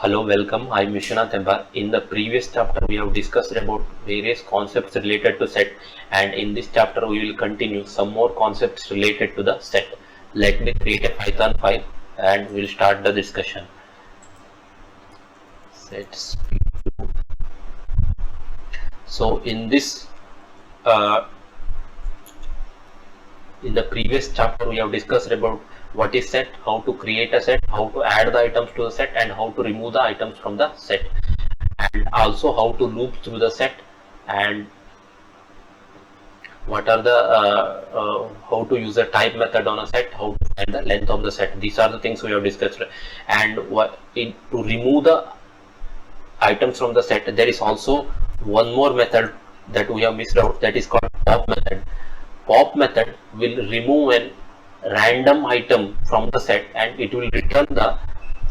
Hello, welcome. I'm Vishwanath Embar. In the previous chapter, we have discussed about various concepts related to set, and in this chapter, we will continue some more concepts related to the set. Let me create a Python file and we'll start the discussion. Sets. So, in the previous chapter, we have discussed about what is set, how to create a set, how to add the items to the set, and how to remove the items from the set, and also how to loop through the set, and what are the how to use a type method on a set, how to find the length of the set. These are the things we have discussed. And to remove the items from the set, there is also one more method that we have missed out, that is called pop method. Pop method will remove a random item from the set and it will return the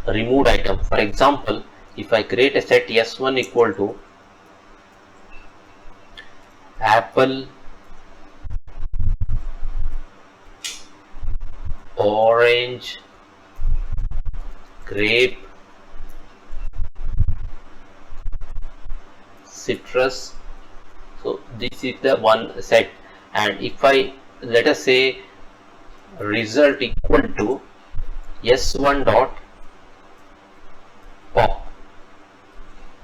removed item. For example, if I create a set S1 equal to apple, orange, grape, citrus, so this is the one set, and if I let us say result equal to S1 dot pop,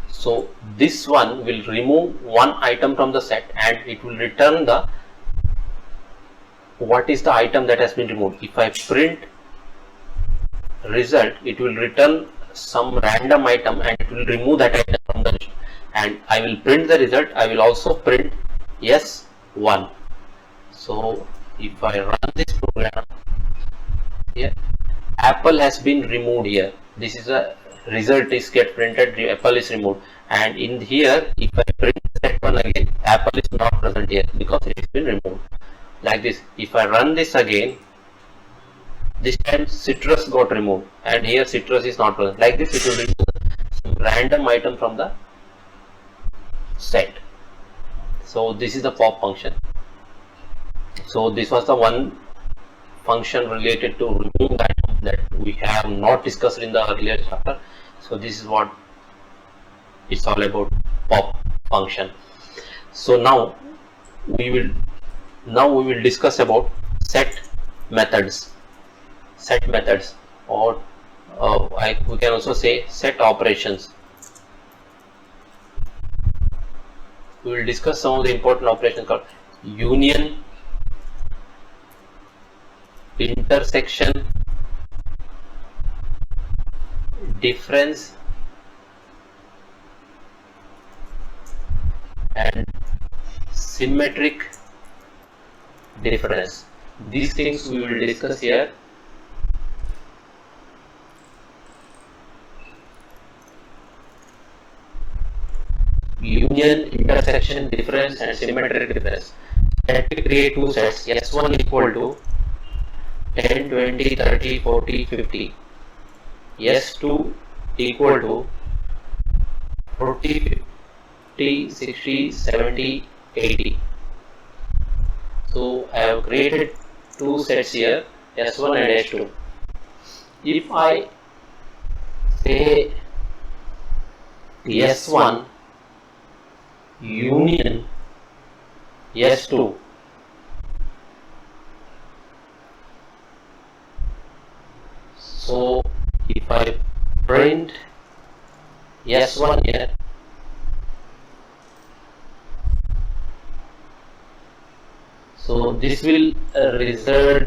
so this one will remove one item from the set and it will return the what is the item that has been removed. If I print result, it will return some random item and it will remove that item from the list, and I will print the result. I will also print S1. So if I run this program here, apple has been removed here. This is a result is get printed, apple is removed, and in here if I print that one again, apple is not present here because it has been removed. Like this, if I run this again, this time citrus got removed and here citrus is not present. Like this, it will remove some random item from the set. So this is the pop function. So this was the one function related to remove the item that we have not discussed in the earlier chapter. So this is what it's all about, pop function. So now we will discuss about set methods, or we can also say set operations. We will discuss some of the important operations called union, intersection, difference, and symmetric difference. These things we will discuss here. Union, intersection, difference, and symmetric difference. Let me create two sets. S1 equal to 10, 20, 30, 40, 50. S2 equal to 40, 50, 60, 70, 80. So I have created two sets here, S1 and S2. If I say S1 union S2, so if I print S1 here, so this will result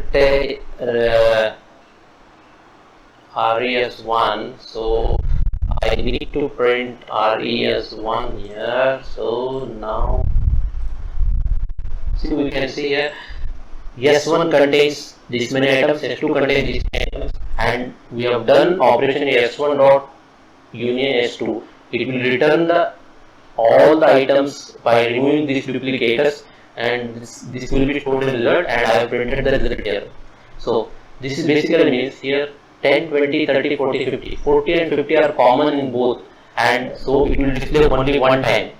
res1. So I need to print res1 here. So now see, we can see here S1 contains this many items, S2 contains these many items, and we have done operation S1 dot union S2. It will return all the items by removing these duplicators, and this will be stored in the result, and I have printed the result here. So this is basically means here 10, 20, 30, 40, 50. 40 and 50 are common in both, and so it will display only one time.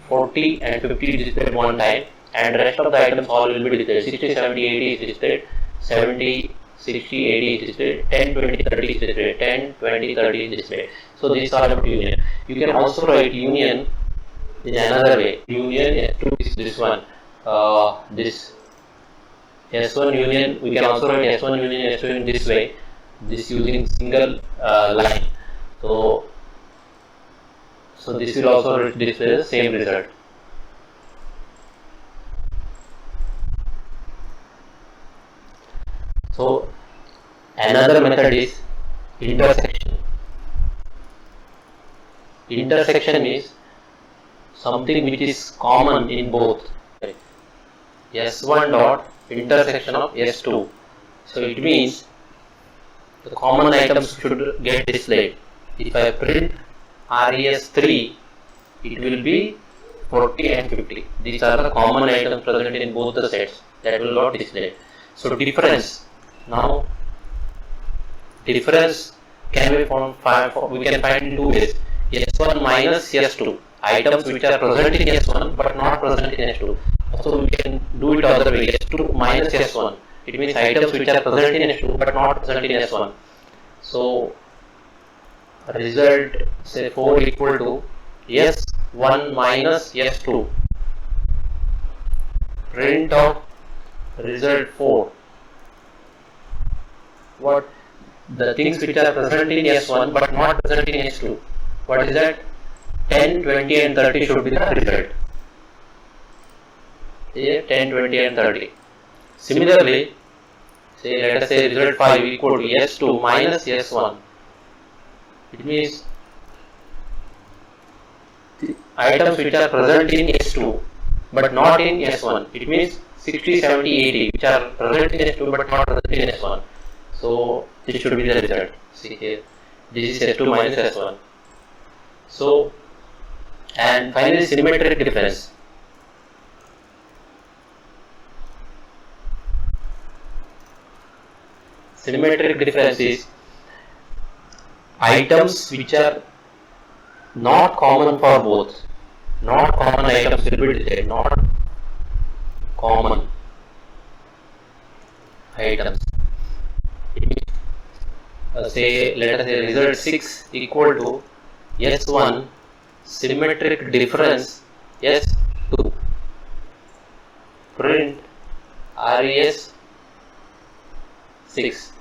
40 and 50 is displayed one time, and rest of the items all will be displayed. 60, 70, 80 is displayed. 70, 60, 80 is displayed, 10, 20, 30 is displayed, 10, 20, 30 is displayed. So this is all about union. You can also write union in another way. Union S2 is this one. This S1 union, we can also write S1 union S2 in this way. This using single line. So this will also display the same result. So another method is intersection. Intersection is something which is common in both. S1 dot intersection of S2. So it means the common items should get displayed. If I print RES3, it will be 40 and 50. These are the common items present in both the sets that will not display. So difference. Now difference can be found. We can find in two ways. S1 minus S2. Items which are present in S1 but not present in S2. So we can do it other way. S2 minus S1. It means items which are present in S2 but not present in S1. So result say 4 equal to S1 minus S2. Print of result 4. What the things which are present in S1 but not present in S2. What is that? 10, 20 and 30 should be the result. Here 10, 20 and 30. Similarly, say let us say result 5 equal to S2 minus S1. It means the items which are present in S2 but not in S1. It means 60, 70, 80 which are present in S2 but not present in S1. So this should be the result. See here, this is S2 minus S1. So, and finally symmetric difference. Symmetric difference is items which are not common for both. Not common items will be displayed. Not common items. Say let us say result 6 equal to S1 symmetric difference S2. Print RES 6.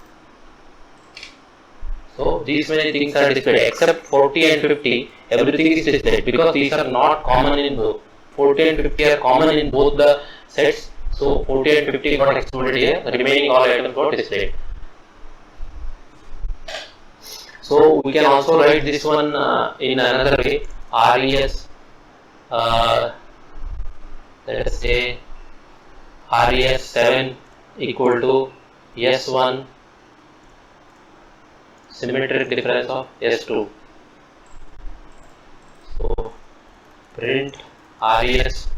So these many things are displayed except 40 and 50. Everything is displayed because these are not common in both. 40 and 50 are common in both the sets. So 40 and 50 got excluded here. The remaining all items got displayed. So we can also write this one in another way. RES, let us say RES 7 equal to S1 symmetric difference of S2. So print RES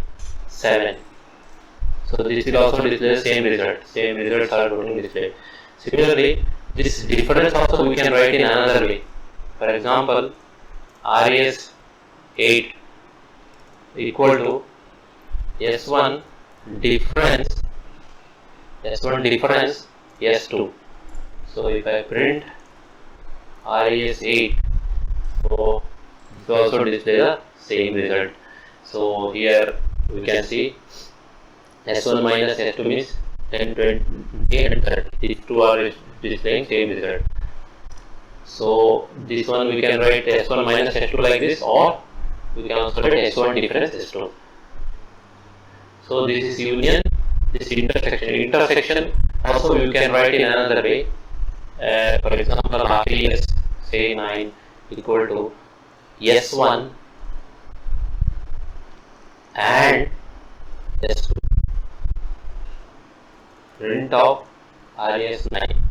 7. So this will also display the same result. Same results are going to display. Similarly, this difference also we can write in another way. For example, RES 8 equal to S1 difference S2. So if I print RES 8, so this also display the same result. So here we can see S1 minus S2 means 10, 20 and 30. These two are displaying same result. So this one we can write S1 minus S2 like this, or we can also write S1 difference S2. So this is union, this is intersection. Intersection also you can write in another way. For example, RES say 9 equal to S1 and S2. Print of RES 9.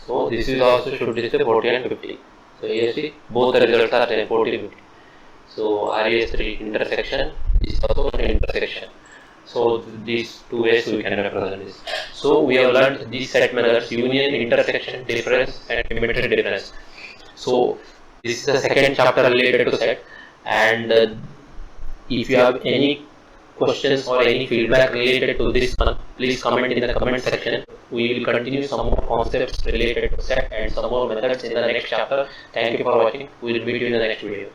So this is also should display 40 and 50. So here see both the results are 10, 40 and 50. So RES 3 intersection, this is also an intersection. So these two ways we can represent this. So we have learned these set methods: union, intersection, difference, and symmetric difference. So this is the second chapter related to set. And if you have any questions or any feedback related to this one, please comment in the comment section. We will continue some more concepts related to set and some more methods in the next chapter. Thank you for watching. We will meet you in the next video.